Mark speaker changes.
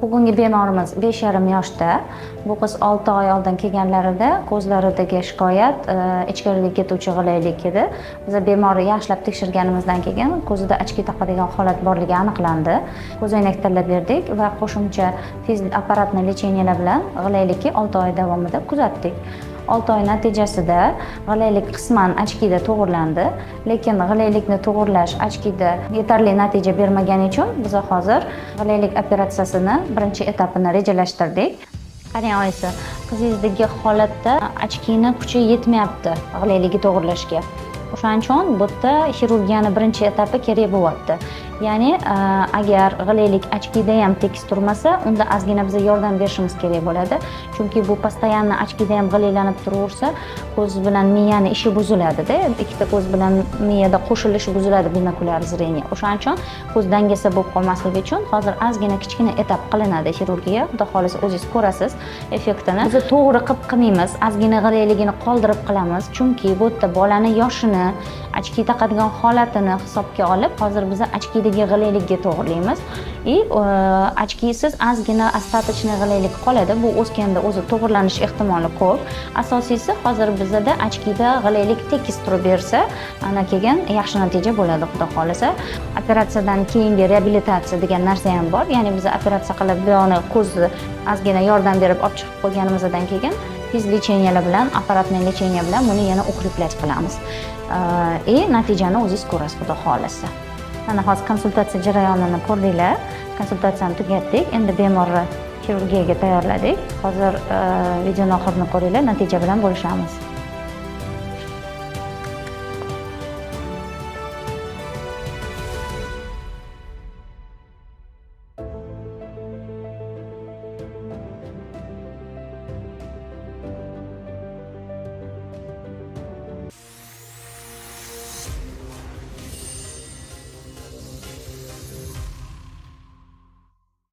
Speaker 1: Bugungi bemorimiz 5,5 yoshda. Bu qiz 6 oy oldin kelganlarida ko'zlaridagi shikoyat ichkariga ketuvchi g'ilaylik edi. Biz bemorni yaxshilab tekshirganimizdan keyin ko'zida ochki taqadigan holat borligi aniqlandi. Ko'zoynak tanlab berdik va qo'shimcha tez apparatni lecheniyalar bilan g'ilaylikni 6 oy davomida kuzatdik. 6 oy natijasida g'ilaylik qisman ochkida to'g'irlandi, lekin g'ilaylikni to'g'irlash ochkida yetarli natija bermagani uchun biz hozir g'ilaylik operatsiyasini birinchi etapini rejalashtirdik. Qarang oyisi, qizingizdagi holatda ochkini kuchi yetmayapti g'ilayligi to'g'irlashga. O'shaning uchun bu yerda xirurgiyani birinchi etapi kerak bo'lyapti. Ya'ni agar g'ilaylik ochkida ham tekis turmasa, unda ozgina biz yordam berishimiz kerak bo'ladi. Chunki bu постоянно ochkida ham g'ilaylanib turaversa, ko'z bilan miyani ishi buziladi-da. Ikkita ko'z bilan miyada qo'shilishi buziladi binokulyar zreniya. O'shaning uchun ko'z dangasa bo'lib qolmasligi uchun hozir ozgina kichkina etap qilinadi xirurgiya. Xudo xolisa o'zingiz ko'rasiz effektini. Biz to'g'ri qilib qilmaymiz, ozgina g'ilayligini qoldirib qilamiz. Chunki bu yerda bolani yoshini, ochki taqadigan holatini hisobga olib, hozir biz ochkidagi g'ilaylikka to'g'rilaymiz. Ochkisiz ozgina остаточный g'ilaylik qoladi. Bu o'sganda o'zi to'g'rilanish ehtimoli ko'p. Asosiysi hozir bizda ochkida g'ilaylik tekis turib bersa, ana keyin yaxshi natija bo'ladi, xudo xolisa. Operatsiyadan keyingi reabilitatsiya degan narsa ham bor. Ya'ni biz operatsiya qilib, buni ko'zni ozgina yordam berib olib chiqib qo'yganimizdan keyin tez lecheniyalar bilan, apparatli lecheniya bilan buni yana укреплять qilamiz. Natijani o'zingiz ko'rasiz, xudo xolisa. Mana hozir konsultatsiya jarayonini ko'rdinglar. Konsultatsiyani tugatdik. Endi bemorni xirurgiyaga tayyorladik. Hozir videoni oxirini ko'ringlar, natija bilan bo'lishamiz.